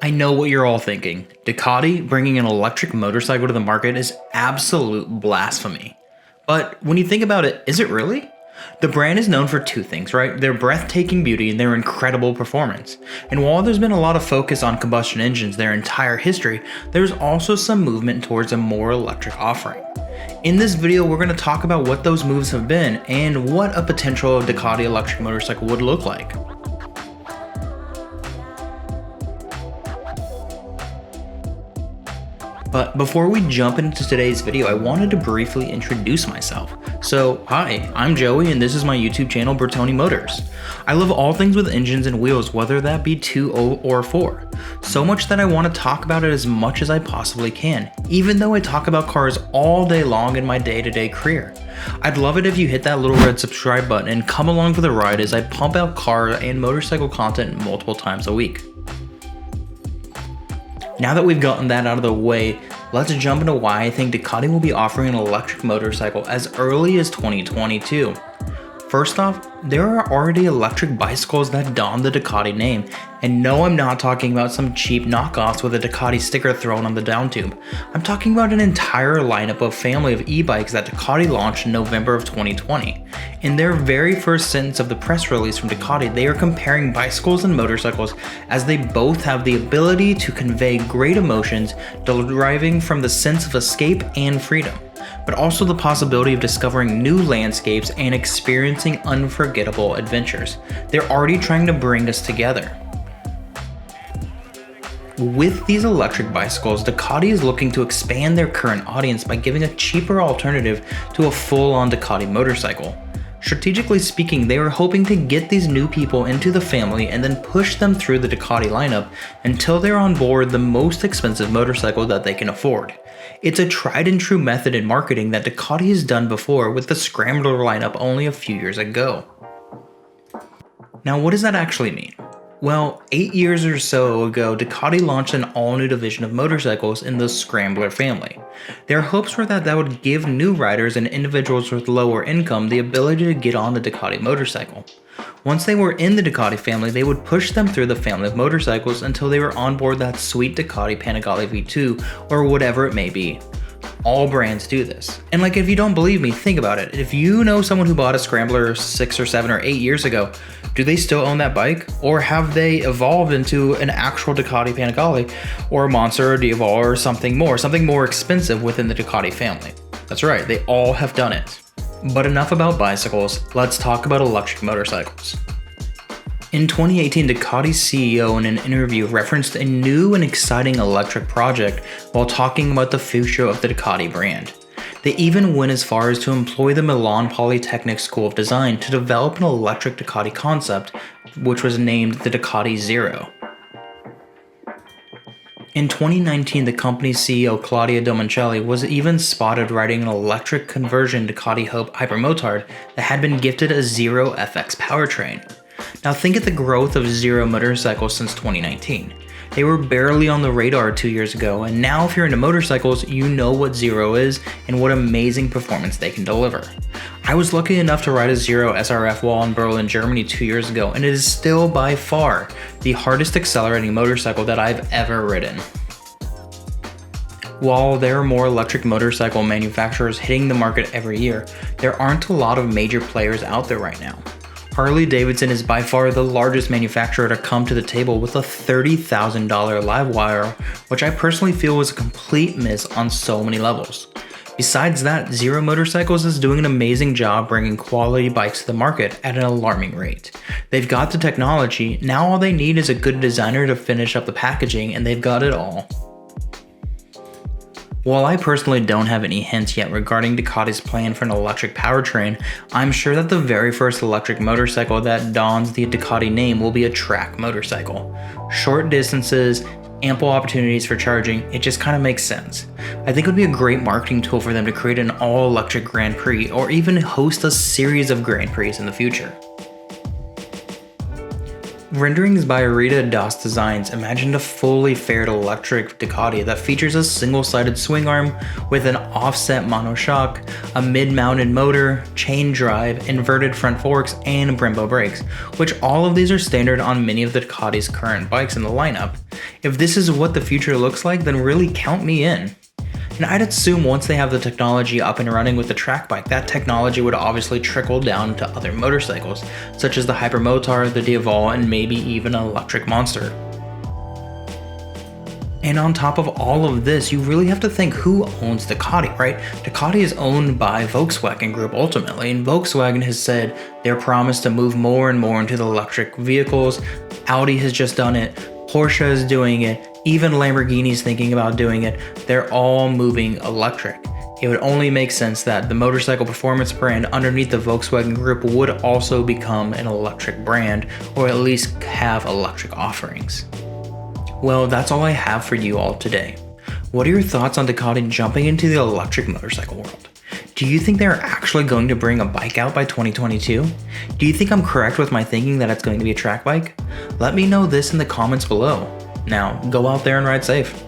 I know what you're all thinking. Ducati bringing an electric motorcycle to the market is absolute blasphemy. But when you think about it, is it really? The brand is known for two things, right? Their breathtaking beauty and their incredible performance. And while there's been a lot of focus on combustion engines their entire history, there's also some movement towards a more electric offering. In this video, we're going to talk about what those moves have been and what a potential Ducati electric motorcycle would look like. But before we jump into today's video, I wanted to briefly introduce myself. So, hi, I'm Joey and this is my YouTube channel, Burtoni Motors. I love all things with engines and wheels, whether that be 2 or 4. So much that I want to talk about it as much as I possibly can, even though I talk about cars all day long in my day-to-day career. I'd love it if you hit that little red subscribe button and come along for the ride as I pump out car and motorcycle content multiple times a week. Now that we've gotten that out of the way, let's jump into why I think Ducati will be offering an electric motorcycle as early as 2022. First off, there are already electric bicycles that don the Ducati name, and no, I'm not talking about some cheap knockoffs with a Ducati sticker thrown on the down tube. I'm talking about an entire lineup of family of e-bikes that Ducati launched in November of 2020. In their very first sentence of the press release from Ducati, they are comparing bicycles and motorcycles as they both have the ability to convey great emotions deriving from the sense of escape and freedom, but also the possibility of discovering new landscapes and experiencing unforgettable adventures. They're already trying to bring us together. With these electric bicycles, Ducati is looking to expand their current audience by giving a cheaper alternative to a full-on Ducati motorcycle. Strategically speaking, they were hoping to get these new people into the family and then push them through the Ducati lineup until they're on board the most expensive motorcycle that they can afford. It's a tried and true method in marketing that Ducati has done before with the Scrambler lineup only a few years ago. Now, what does that actually mean? Well, 8 years or so ago, Ducati launched an all-new division of motorcycles in the Scrambler family. Their hopes were that that would give new riders and individuals with lower income the ability to get on the Ducati motorcycle. Once they were in the Ducati family, they would push them through the family of motorcycles until they were on board that sweet Ducati Panigale V2 or whatever it may be. All brands do this. And if you don't believe me, think about it. If you know someone who bought a Scrambler 6 or 7 or 8 years ago, do they still own that bike? Or have they evolved into an actual Ducati Panigale or a Monster or Diaval or something more expensive within the Ducati family? That's right, they all have done it. But enough about bicycles, let's talk about electric motorcycles. In 2018, Ducati's CEO in an interview referenced a new and exciting electric project while talking about the future of the Ducati brand. They even went as far as to employ the Milan Polytechnic School of Design to develop an electric Ducati concept, which was named the Ducati Zero. In 2019, the company's CEO Claudia Domenicali was even spotted riding an electric conversion Ducati Hope Hypermotard that had been gifted a Zero FX powertrain. Now think of the growth of Zero motorcycles since 2019. They were barely on the radar 2 years ago, and now if you're into motorcycles, you know what Zero is and what amazing performance they can deliver. I was lucky enough to ride a Zero SRF while in Berlin, Germany 2 years ago, and it is still by far the hardest accelerating motorcycle that I've ever ridden. While there are more electric motorcycle manufacturers hitting the market every year, there aren't a lot of major players out there right now. Harley-Davidson is by far the largest manufacturer to come to the table with a $30,000 live wire, which I personally feel was a complete miss on so many levels. Besides that, Zero Motorcycles is doing an amazing job bringing quality bikes to the market at an alarming rate. They've got the technology, now all they need is a good designer to finish up the packaging, and they've got it all. While I personally don't have any hints yet regarding Ducati's plan for an electric powertrain, I'm sure that the very first electric motorcycle that dons the Ducati name will be a track motorcycle. Short distances, ample opportunities for charging, it just kind of makes sense. I think it would be a great marketing tool for them to create an all-electric Grand Prix or even host a series of Grand Prix in the future. Renderings by Rita Das Designs imagined a fully fared electric Ducati that features a single-sided swing arm with an offset monoshock, a mid-mounted motor, chain drive, inverted front forks, and Brembo brakes, which all of these are standard on many of the Ducati's current bikes in the lineup. If this is what the future looks like, then really count me in. And I'd assume once they have the technology up and running with the track bike, that technology would obviously trickle down to other motorcycles, such as the Hypermotor, the Diaval, and maybe even an electric monster. And on top of all of this, you really have to think who owns Ducati, right? Ducati is owned by Volkswagen Group ultimately, and Volkswagen has said their promise to move more and more into the electric vehicles. Audi has just done it, Porsche is doing it, even Lamborghini's thinking about doing it. They're all moving electric. It would only make sense that the motorcycle performance brand underneath the Volkswagen Group would also become an electric brand, or at least have electric offerings. Well, that's all I have for you all today. What are your thoughts on Ducati jumping into the electric motorcycle world? Do you think they're actually going to bring a bike out by 2022? Do you think I'm correct with my thinking that it's going to be a track bike? Let me know this in the comments below. Now, go out there and ride safe.